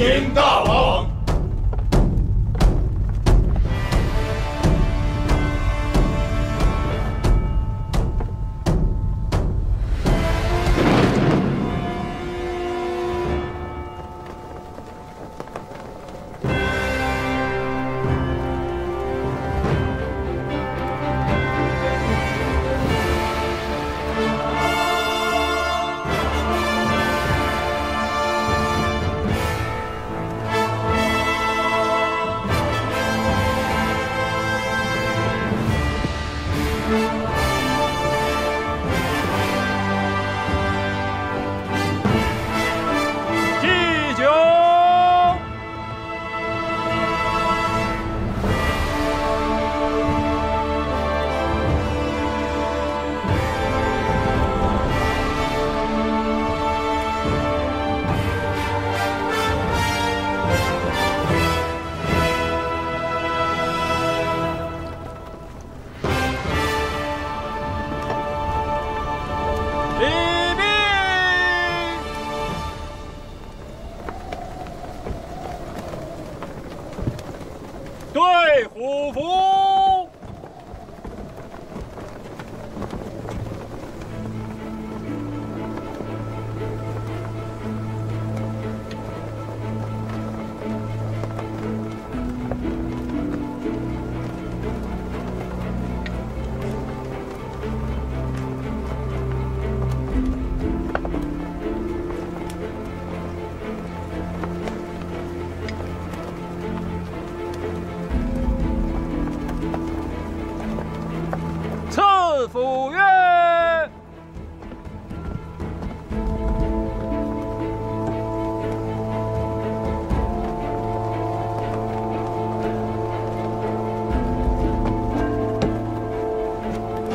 迎大王。 对虎符。赐府曰：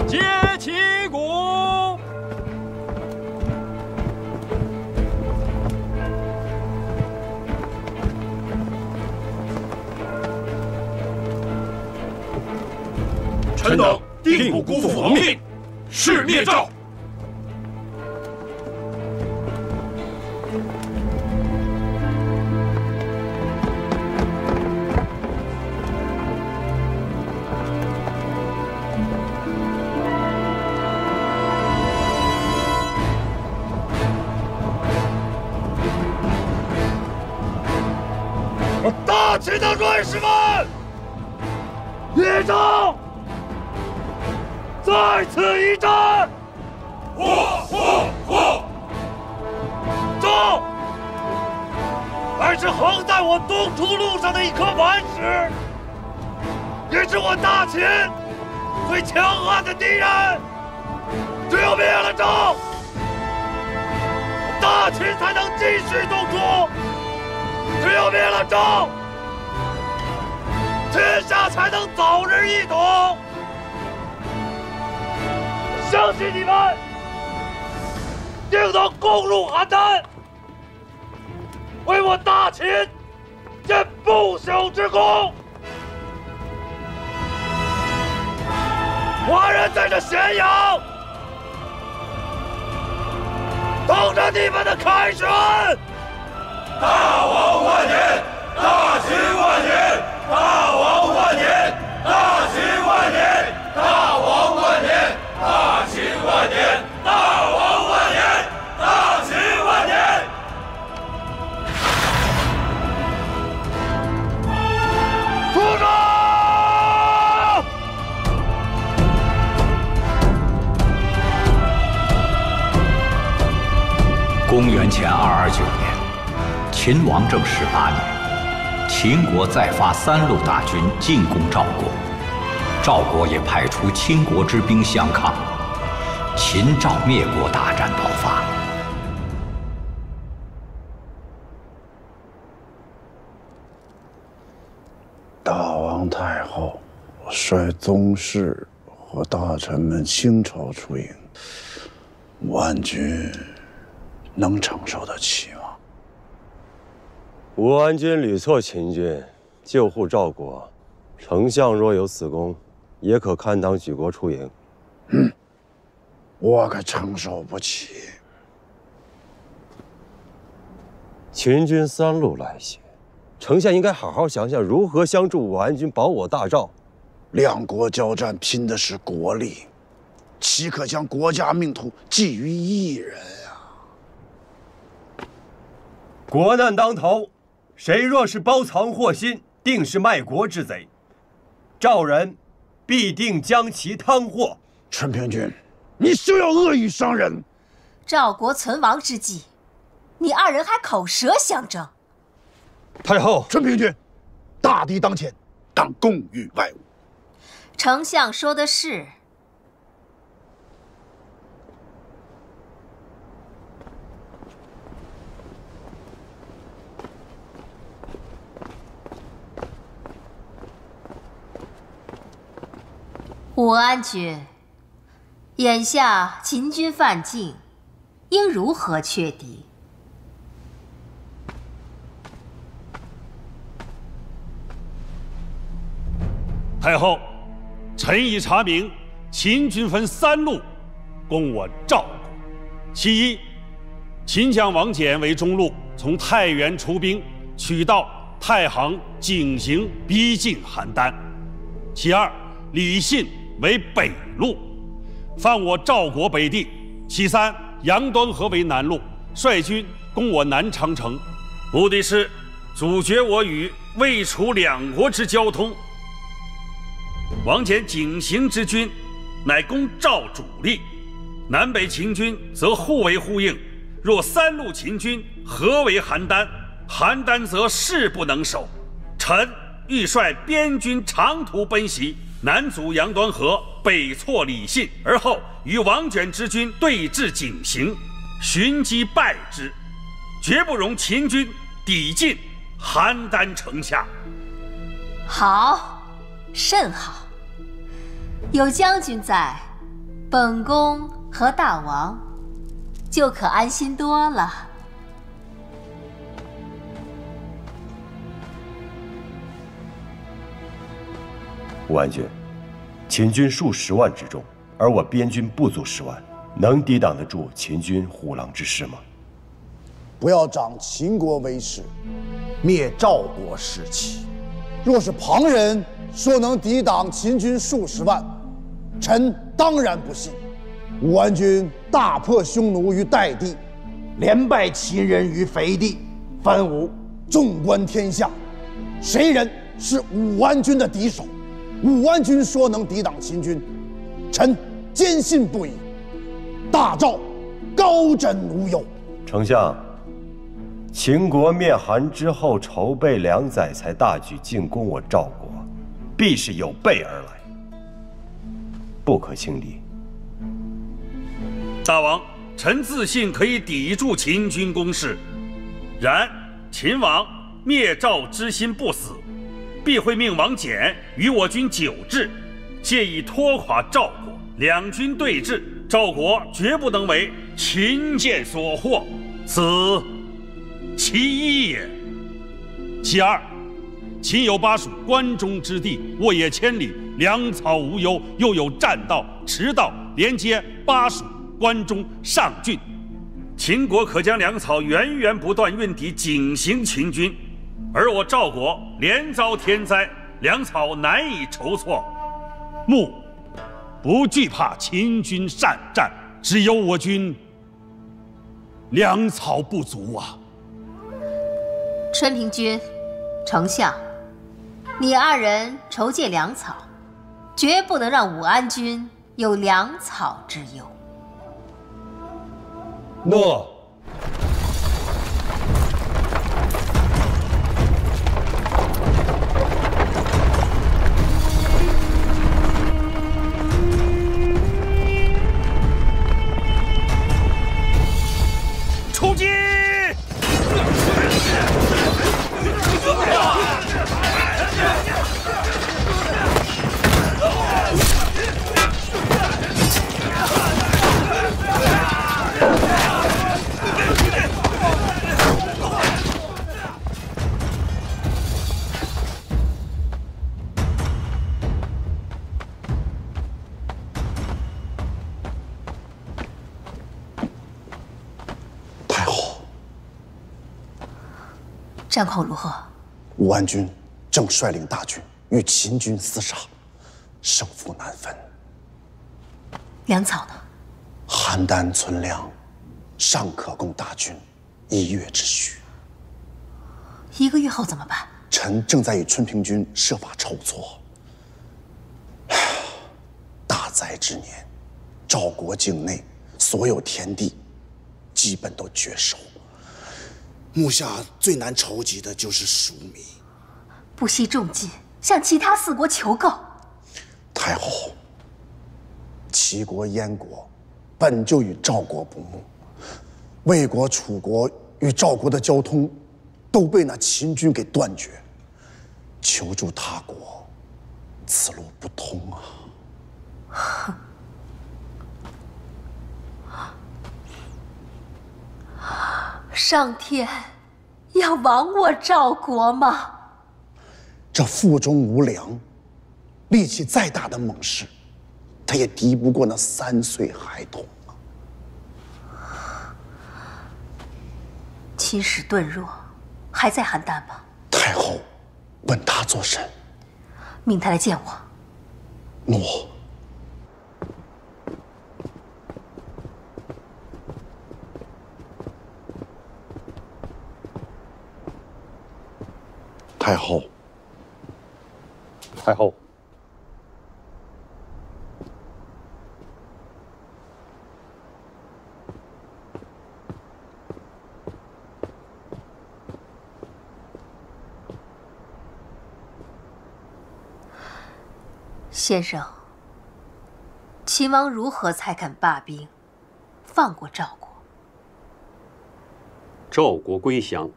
接旗鼓。 臣等定不辜负王命，誓灭赵。我大秦的瑞士们，列张！ 在此一战！赵，乃是横在我东出路上的一颗顽石，也是我大秦最强悍的敌人。只有灭了赵，大秦才能继续东出；只有灭了赵，天下才能早日一统。 相信你们定能攻入邯郸，为我大秦建不朽之功。华人在这咸阳，等着你们的凯旋。大王万年，大秦万年，大王万年，大秦万年，大王万年。 大秦万年，大王万年，大秦万年！出征！公元前229年，秦王政18年，秦国再发3路大军进攻赵国。 赵国也派出秦国之兵相抗，秦赵灭国大战爆发。大王太后率宗室和大臣们倾巢出营，万军能承受得起吗？武安军屡挫秦军，救护赵国。丞相若有此功，也可堪当举国出营。我可承受不起。秦军3路来袭，丞相应该好好想想如何相助武安君保我大赵。两国交战，拼的是国力，岂可将国家命途寄于一人啊？国难当头，谁若是包藏祸心，定是卖国之贼。赵人必定将其汤获。陈平君，你休要恶语伤人。赵国存亡之际，你二人还口舌相争。太后，陈平君，大敌当前，当共御外务。丞相说的是。武安君，眼下秦军犯境，应如何却敌？太后，臣已查明，秦军分3路攻我赵国。其一，秦将王翦为中路，从太原出兵，取道太行、井陉，逼近邯郸。其二，李信为北路，犯我赵国北地。其三，杨端和为南路，率军攻我南长城，目的是阻绝我与魏楚2国之交通。王翦井陉之军，乃攻赵主力；南北秦军则互为呼应。若3路秦军合围邯郸，邯郸则势不能守。臣欲率边军长途奔袭，南阻杨端和，北挫李信，而后与王翦之军对峙井陉，寻机败之，绝不容秦军抵近邯郸城下。好，甚好。有将军在，本宫和大王就可安心多了。武安君，秦军数10万之众，而我边军不足10万，能抵挡得住秦军虎狼之势吗？不要长秦国威势，灭赵国士气。若是旁人说能抵挡秦军数10万，臣当然不信。武安君大破匈奴于代地，连败秦人于肥地，藩武纵观天下，谁人是武安君的敌手？武安君说能抵挡秦军，臣坚信不疑。大赵高枕无忧。丞相，秦国灭韩之后，筹备2载才大举进攻我赵国，必是有备而来，不可轻敌。大王，臣自信可以抵住秦军攻势，然秦王灭赵之心不死，必会命王翦与我军久治，借以拖垮赵国。2军对峙，赵国绝不能为秦剑所获，此其一也。其二，秦有巴蜀关中之地，沃野千里，粮草无忧，又有栈道、驰道连接巴蜀、关中、上郡，秦国可将粮草源源不断运抵井陉秦军，而我赵国连遭天灾，粮草难以筹措。穆不惧怕秦军善战，只有我军粮草不足啊。春平君，丞相，你2人筹借粮草，绝不能让武安君有粮草之忧。诺。出击！战况如何？武安君正率领大军与秦军厮杀，胜负难分。粮草呢？邯郸存粮，尚可供大军1月之需。1个月后怎么办？臣正在与春平君设法筹措。大灾之年，赵国境内所有田地基本都绝收，目下最难筹集的就是粟米。不惜重金向其他4国求购。太后，齐国、燕国本就与赵国不睦，魏国、楚国与赵国的交通都被那秦军给断绝，求助他国，此路不通啊！上天要亡我赵国吗？这腹中无粮，力气再大的猛士，他也敌不过那3岁孩童啊！秦使顿弱，还在邯郸吗？太后问他做甚？命他来见我。诺。太后，太后，先生，秦王如何才肯罢兵，放过赵国？赵国归降，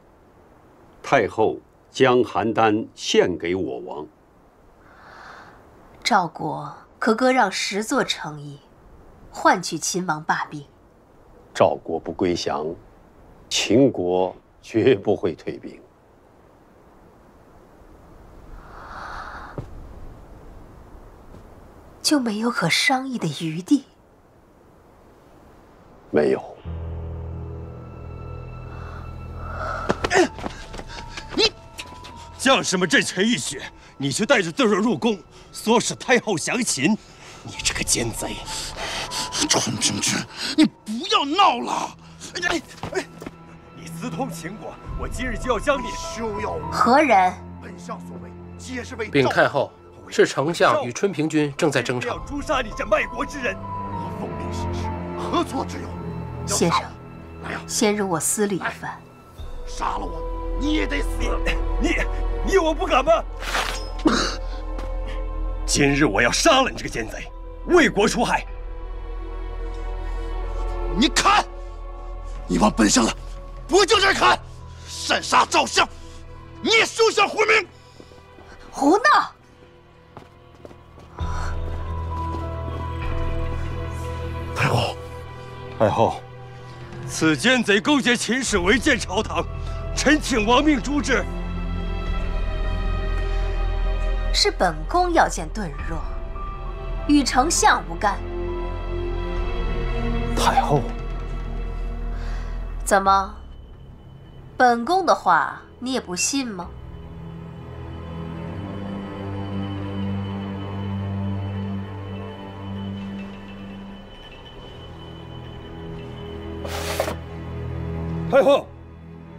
太后将邯郸献给我王。赵国可割让10座城邑，换取秦王罢兵。赵国不归降，秦国绝不会退兵。就没有可商议的余地？没有。将士们阵前浴血，你却带着邓若入宫，唆使太后降秦，你这个奸贼！春平君，你不要闹了！你私通秦国，我今日就要将你休要！何人？本相所为，皆是为禀太后，是丞相与春平君正在争吵。要诛杀你这卖国之人！我奉命行事，何错之有？先生，先容我思虑一番。杀了我，你也得死！你我不敢吗？今日我要杀了你这个奸贼，为国除害！你砍！你往本相的脖颈这儿砍！擅杀赵相，你也休想活命！胡闹！太后，太后，此奸贼勾结秦氏违建朝堂，臣请王命诛之。是本宫要见顿若，与丞相无干。太后，怎么？本宫的话你也不信吗？太后，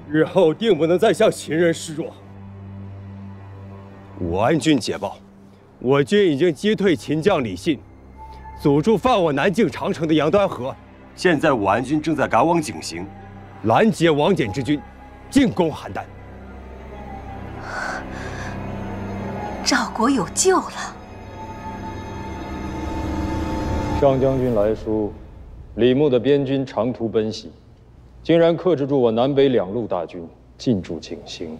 日后定不能再向秦人示弱。武安君捷报，我军已经击退秦将李信，阻住犯我南境长城的杨端和。现在武安军正在赶往井陉，拦截王翦之军，进攻邯郸。赵国有救了。上将军来书，李牧的边军长途奔袭，竟然克制住我南北2路大军，进驻井陉。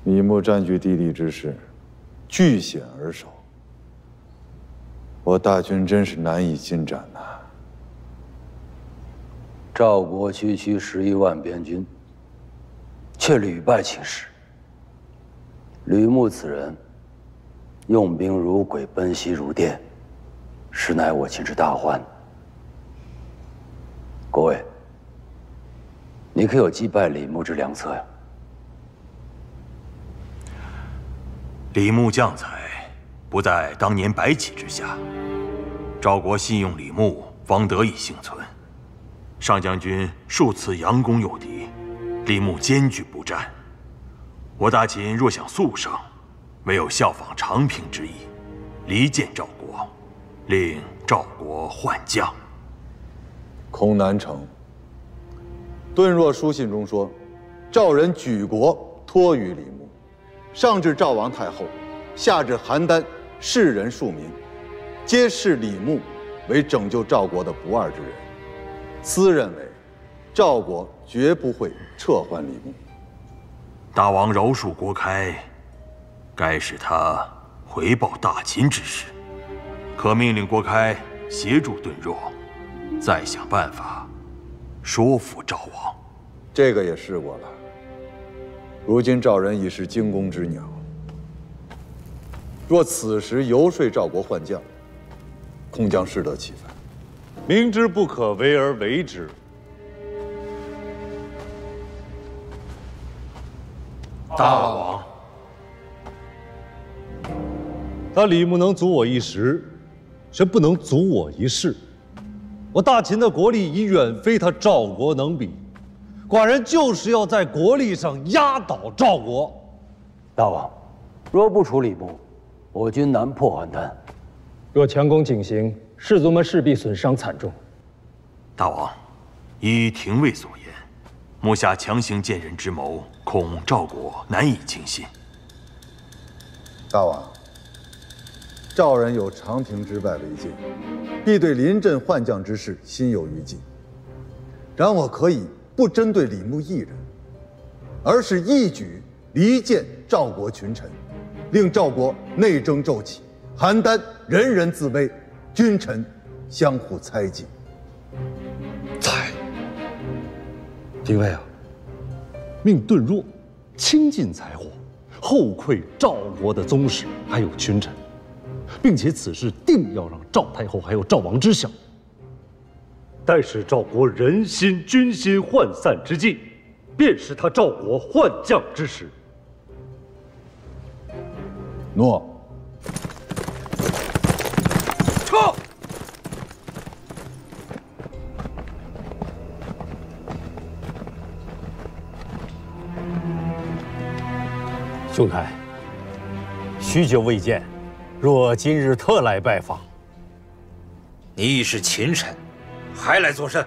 李牧占据地利之势，据险而守，我大军真是难以进展呐。赵国区11万边军，却屡败秦师。吕牧此人，用兵如鬼，奔袭如电，实乃我秦之大患。国尉，你可有击败李牧之良策呀？李牧将才不在当年白起之下，赵国信用李牧，方得以幸存。上将军数次佯攻诱敌，李牧坚决不战。我大秦若想速胜，唯有效仿长平之意，离间赵国，令赵国换将。恐难成。顿若书信中说，赵人举国托于李牧，上至赵王太后，下至邯郸士人庶民，皆视李牧为拯救赵国的不二之人。私认为，赵国绝不会撤换李牧。大王饶恕国开，该使他回报大秦之事，可命令国开协助顿若，再想办法说服赵王。这个也试过了。如今赵人已是惊弓之鸟，若此时游说赵国换将，恐将适得其反。明知不可为而为之。大王，他李牧能阻我一时，却不能阻我一世。我大秦的国力已远非他赵国能比，寡人就是要在国力上压倒赵国。大王，若不处李牧，我军难破邯郸。若强攻景行，士卒们势必损伤惨重。大王，依廷尉所言，目下强行见人之谋，恐赵国难以轻信。大王，赵人有长平之败为戒，必对临阵换将之事心有余悸。然我可以不针对李牧一人，而是一举离间赵国群臣，令赵国内争骤起，邯郸人人自危，君臣相互猜忌。廷尉啊，命顿若倾尽财货，后馈赵国的宗室还有群臣，并且此事定要让赵太后还有赵王知晓。待使赵国人心军心涣散之际，便是他赵国换将之时。诺。撤！兄台，许久未见，若今日特来拜访。你已是秦臣，还来作甚？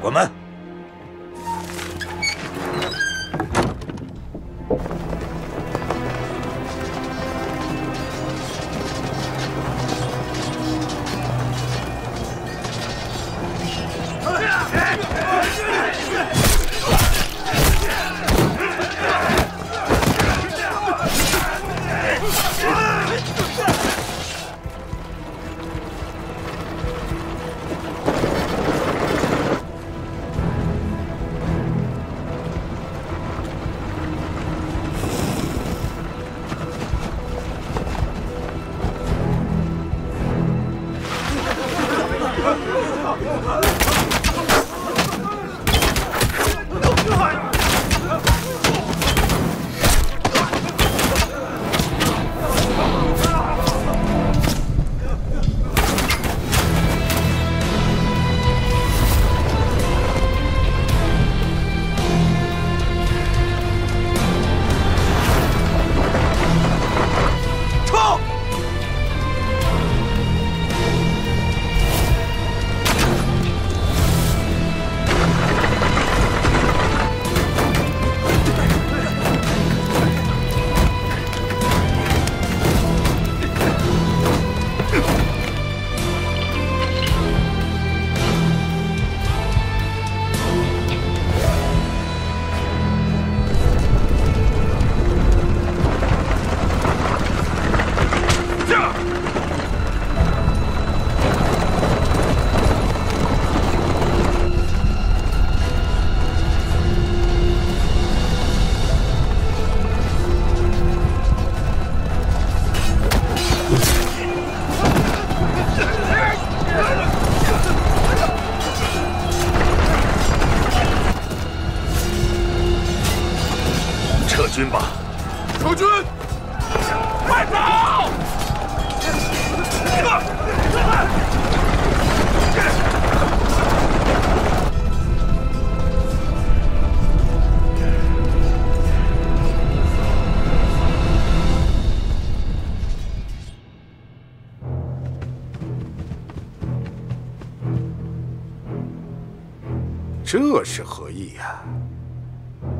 滚门！撤军吧，守军，快走！这是何意呀？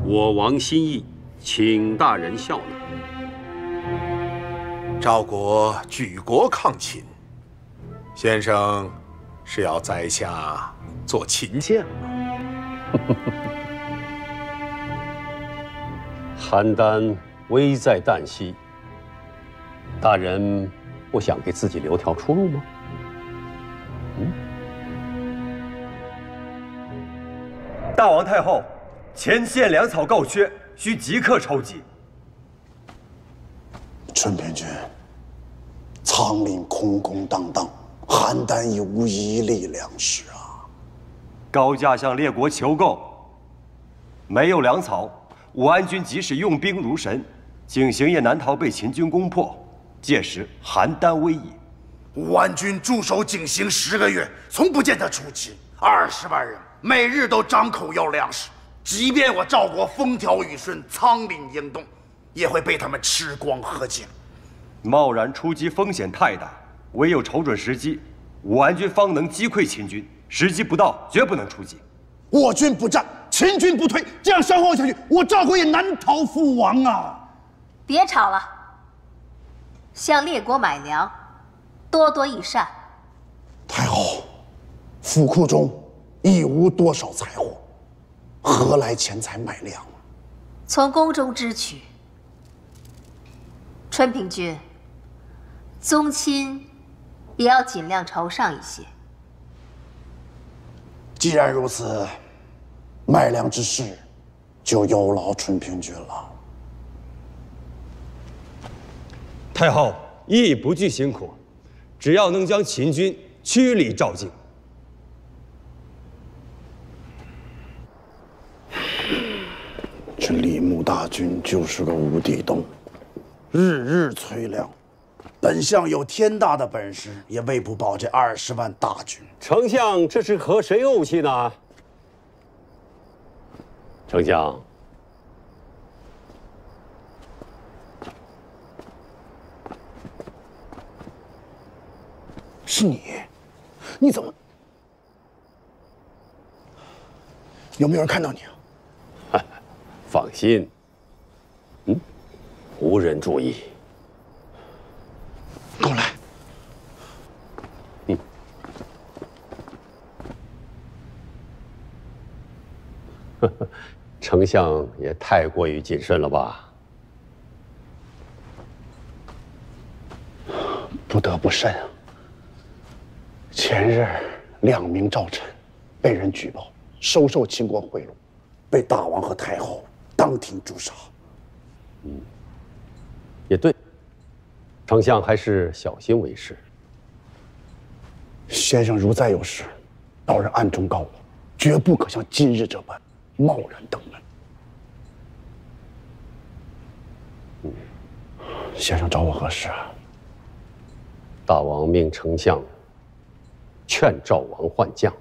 我王心意，请大人笑纳。赵国举国抗秦，先生是要在下做秦将吗？邯郸危在旦夕，大人不想给自己留条出路吗？大王太后，前线粮草告缺，需即刻筹集。春平君，仓廪空空荡荡，邯郸已无一粒粮食啊！高价向列国求购，没有粮草，武安军即使用兵如神，景行也难逃被秦军攻破，届时邯郸危矣。武安军驻守景行10个月，从不见他出勤，20万人。每日都张口要粮食，即便我赵国风调雨顺、仓廪盈动，也会被他们吃光喝尽。贸然出击风险太大，唯有瞅准时机，武安军方能击溃秦军。时机不到，绝不能出击。我军不战，秦军不退，这样消耗下去，我赵国也难逃覆亡啊！别吵了，向列国买粮，多多益善。太后，府库中亦无多少财货，何来钱财买粮？从宫中支取。春平君，宗亲也要尽量筹上一些。既然如此，卖粮之事就有劳春平君了。太后亦不惧辛苦，只要能将秦军驱离赵境。这李牧大军就是个无底洞，日日催粮。本相有天大的本事，也喂不饱这20万大军。丞相这是和谁怄气呢？丞相，是你？你怎么？有没有人看到你啊？放心，无人注意。跟我来。丞相也太过于谨慎了吧？不得不慎啊！前日2名赵臣被人举报收受秦国贿赂，被大王和太后当庭诛杀。也对，丞相还是小心为是。先生如再有事，到人暗中告我，绝不可像今日这般贸然登门。先生找我何事啊？大王命丞相劝赵王换将，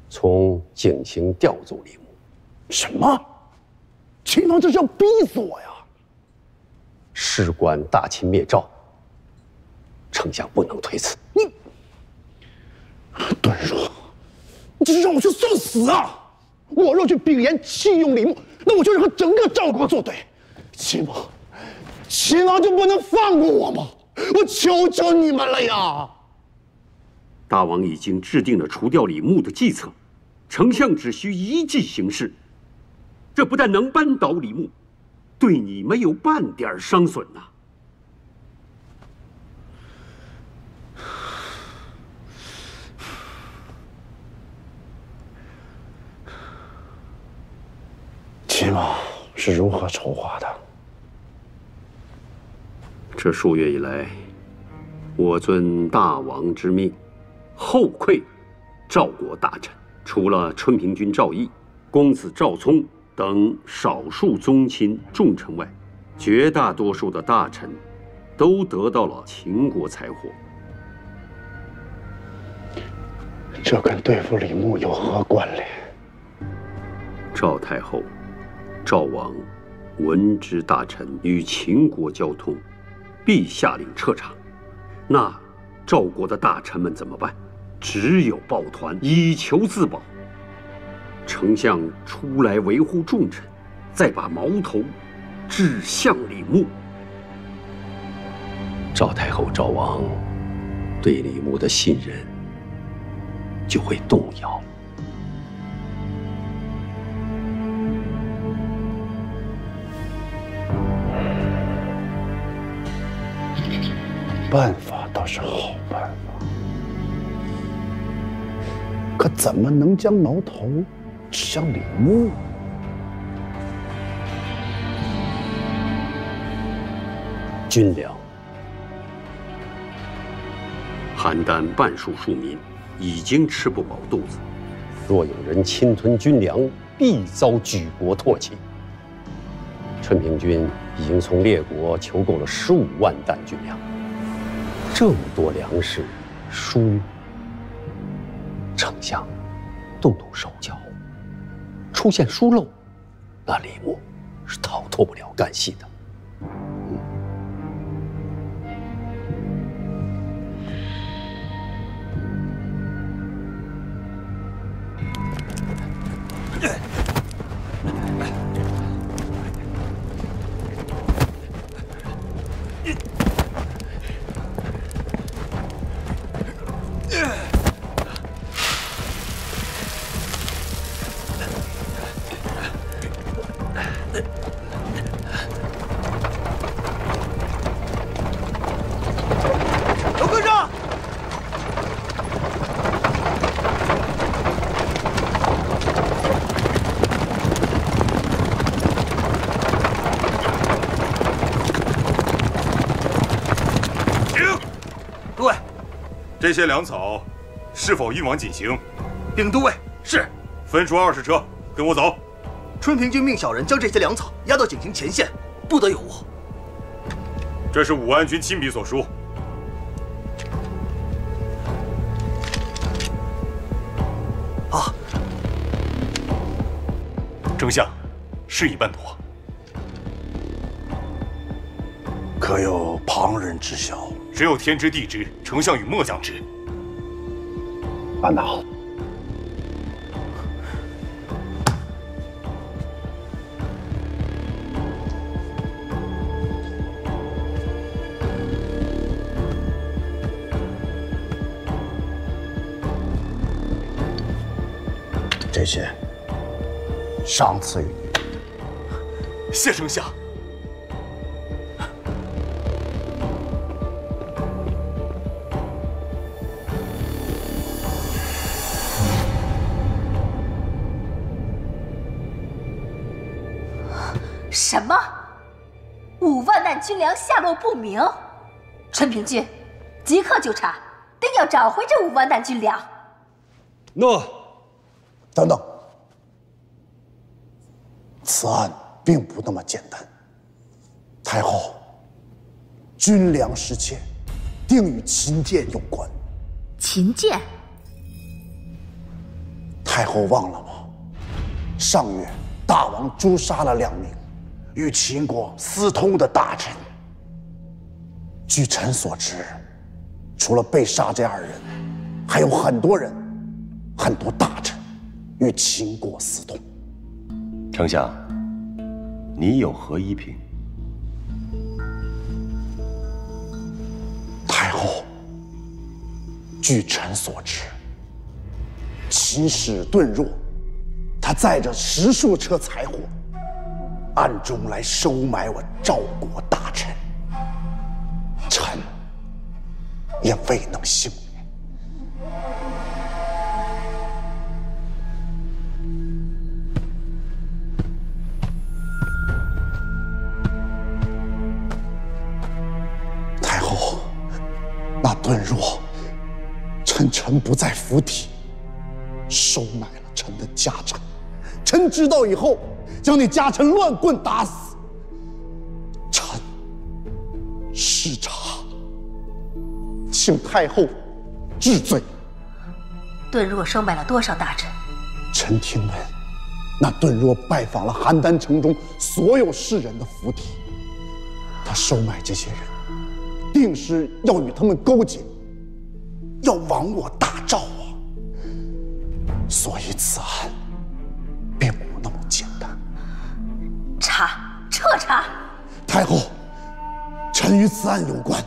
从景行调走李牧。什么？秦王这是要逼死我呀！事关大秦灭赵，丞相不能推辞。你，顿若，你这是让我去送死啊！我若去秉言弃用李牧，那我就是和整个赵国作对。秦王就不能放过我吗？我求求你们了呀！大王已经制定了除掉李牧的计策，丞相只需依计行事。这不但能扳倒李牧，对你没有半点伤损呐。秦王是如何筹划的？这数月以来，我遵大王之命，后馈赵国大臣，除了春平君赵义、公子赵聪等少数宗亲重臣外，绝大多数的大臣都得到了秦国财货。这跟对付李牧有何关联？赵太后、赵王闻知大臣与秦国交通，必下令彻查。那赵国的大臣们怎么办？只有抱团以求自保。丞相出来维护重臣，再把矛头指向李牧。赵太后、赵王对李牧的信任就会动摇。办法倒是好办法，可怎么能将矛头指向李牧？军粮，邯郸半数庶民已经吃不饱肚子，若有人侵吞军粮，必遭举国唾弃。春平君已经从列国求购了15万担军粮。这么多粮食疏运，丞相动动手脚，出现疏漏，那李牧是逃脱不了干系的。这些粮草是否运往锦行？禀都尉，是。分出20车，跟我走。春平君命小人将这些粮草押到锦行前线，不得有误。这是武安君亲笔所书。啊！丞相，事已办妥。可有旁人知晓？只有天知地知，丞相与末将知。办得好。这些赏赐于你。谢丞相。什么？5万担军粮下落不明？春平君，即刻就查，定要找回这5万担军粮。诺。等等，此案并不那么简单。太后，军粮失窃，定与秦建有关。秦建？太后忘了吗？上月大王诛杀了2名与秦国私通的大臣。据臣所知，除了被杀这2人，还有很多人，很多大臣与秦国私通。丞相，你有何疑评？太后，据臣所知，秦使顿弱，他载着10数车财货，暗中来收买我赵国大臣，臣也未能幸免。太后，那顿弱，趁臣不在府邸，收买了臣的家产。臣知道以后，将你家臣乱棍打死。请太后治罪。顿若收买了多少大臣？臣听闻，那顿若拜访了邯郸城中所有士人的府邸，他收买这些人，定是要与他们勾结，要亡我大赵啊！所以此案并无那么简单。彻查！太后，臣与此案有关，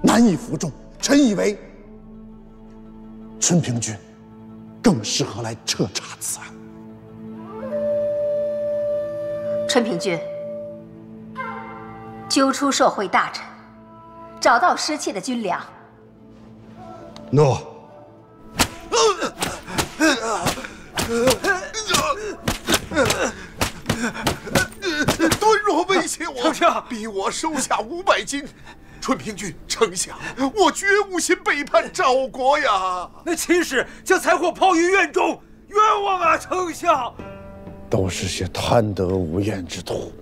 难以服众。臣以为，春平君更适合来彻查此案。春平君，揪出受贿大臣，找到失窃的军粮。诺。顿若威胁我，丞相逼我收下500斤。春平君，丞相，我绝无心背叛赵国呀！那秦使将财货抛于院中，冤枉啊，丞相！都是些贪得无厌之徒。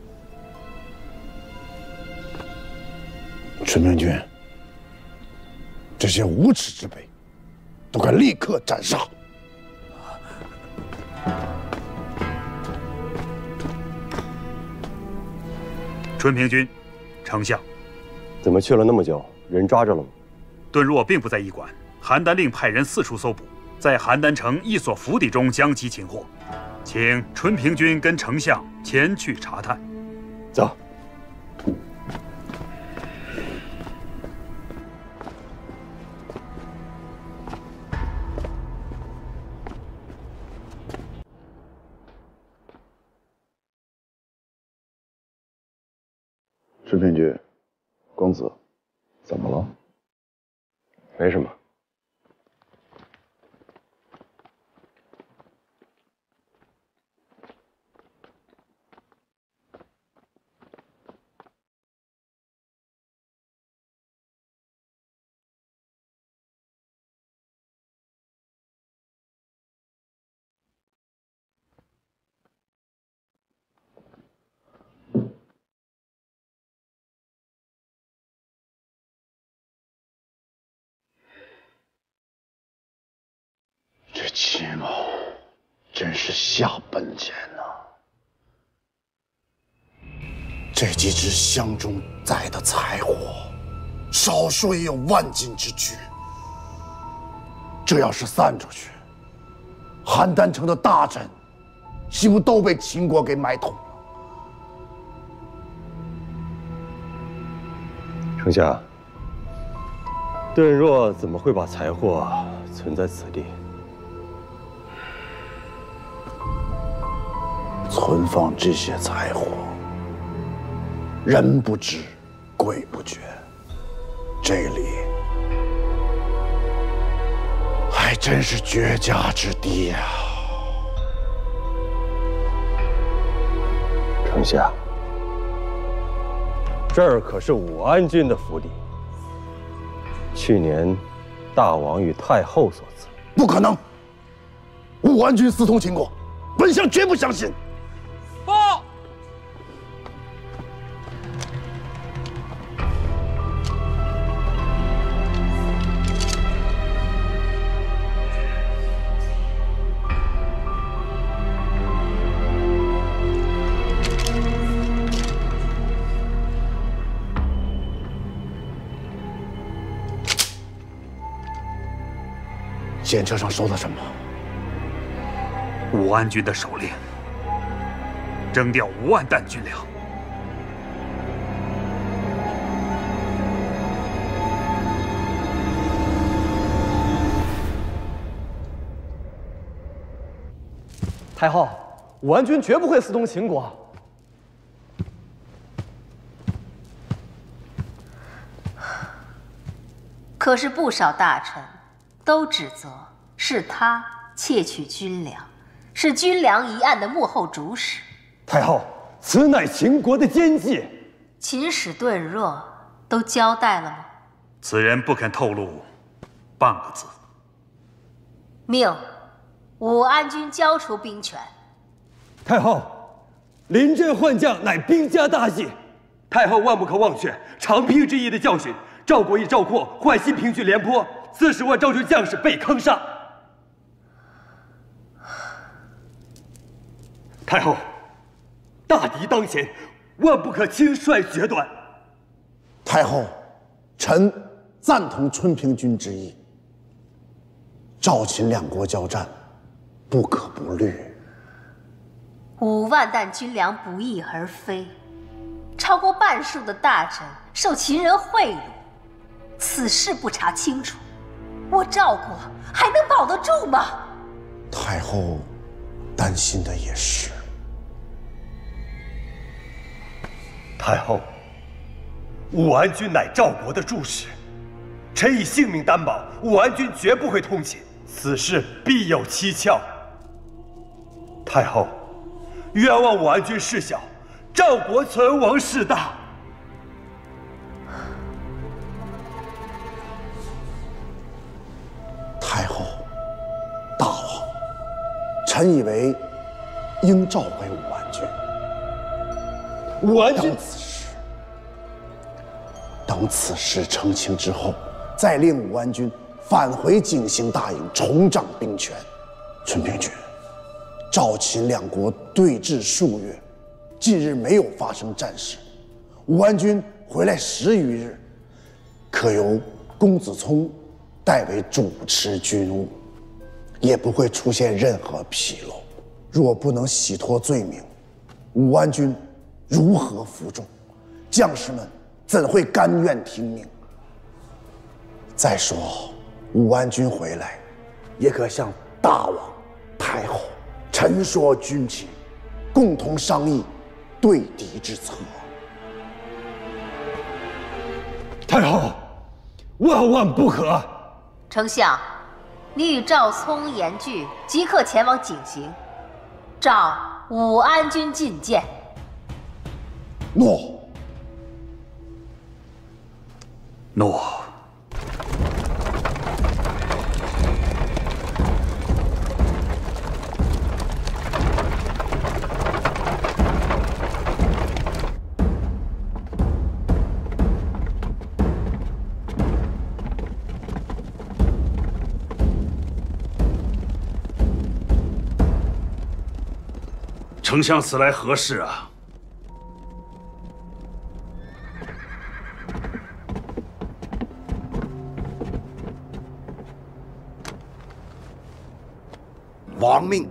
春平君，这些无耻之辈，都该立刻斩杀。春平君，丞相，怎么去了那么久？人抓着了吗？顿若并不在驿馆，邯郸令派人四处搜捕，在邯郸城一所府邸中将其擒获，请春平君跟丞相前去查探。走。春平君，公子，怎么了？没什么。这秦某真是下本钱呐！这几只箱中载的财货，少说也有10000斤之巨。这要是散出去，邯郸城的大臣岂不都被秦国给买通了？丞相，顿若怎么会把财货存在此地？存放这些财货，人不知，鬼不觉。这里还真是绝佳之地呀！丞相，这儿可是武安君的府邸，去年大王与太后所赐。不可能！武安君私通秦国，本相绝不相信。报。检车上说了什么？武安君的手令。征调5万担军粮。太后，武安君绝不会私通秦国。可是不少大臣都指责是他窃取军粮，是军粮一案的幕后主使。太后，此乃秦国的奸计。秦使顿若都交代了吗？此人不肯透露半个字。命武安君交出兵权。太后，临阵换将乃兵家大忌，太后万不可忘却长平之役的教训，赵国亦赵括坏新平郡廉颇，40万赵军将士被坑杀。太后，大敌当前，万不可轻率决断。太后，臣赞同春平君之意。赵秦两国交战，不可不虑。5万担军粮不翼而飞，超过半数的大臣受秦人贿赂，此事不查清楚，我赵国还能保得住吗？太后担心的也是。太后，武安君乃赵国的柱石，臣以性命担保，武安君绝不会通秦，此事必有蹊跷。太后，冤枉武安君事小，赵国存亡事大。太后，大王，臣以为应召回武安君。武安君，等此事澄清之后，再令武安君返回景行大营，重掌兵权。春平君，赵秦两国对峙数月，近日没有发生战事，武安君回来10余日，可由公子聪代为主持军务，也不会出现任何纰漏。若不能洗脱罪名，武安君如何服众？将士们怎会甘愿听命？再说，武安君回来，也可向大王、太后陈说军情，共同商议对敌之策。太后，万万不可！丞相，你与赵聪、严句即刻前往景行，召武安君觐见。诺。诺。丞相此来何事啊？王命。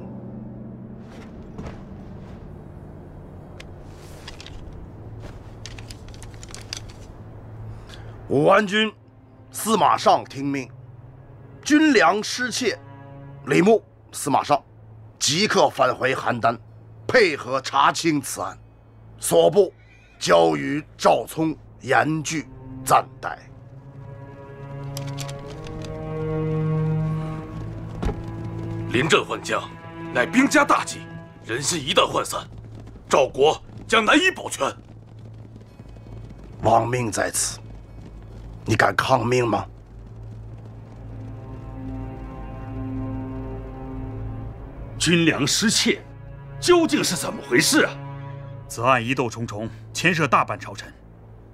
武安君，司马尚听命，军粮失窃，李牧、司马尚即刻返回邯郸，配合查清此案，所部交于赵聪、严句暂代。临阵换将，乃兵家大忌，人心一旦涣散，赵国将难以保全。王命在此，你敢抗命吗？军粮失窃，究竟是怎么回事啊？此案疑窦重重，牵涉大半朝臣。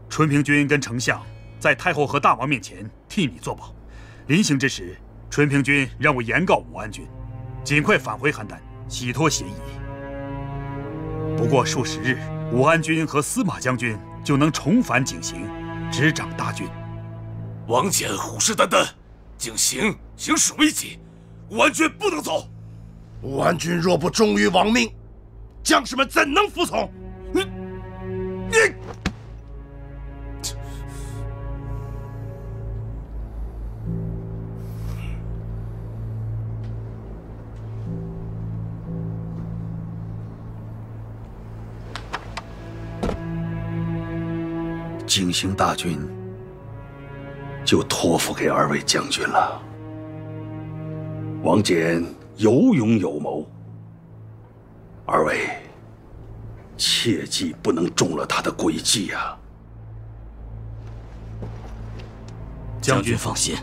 春平君跟丞相在太后和大王面前替你作保。临行之时，春平君让我严告武安君，尽快返回邯郸，洗脱嫌疑。不过数十日，武安君和司马将军就能重返景行，执掌大军。王翦虎视眈眈，景行形势危急，武安君不能走。武安君若不忠于王命，将士们怎能服从？你。景行大军就托付给2位将军了。王翦有勇有谋，2位切记不能中了他的诡计呀！将军放心。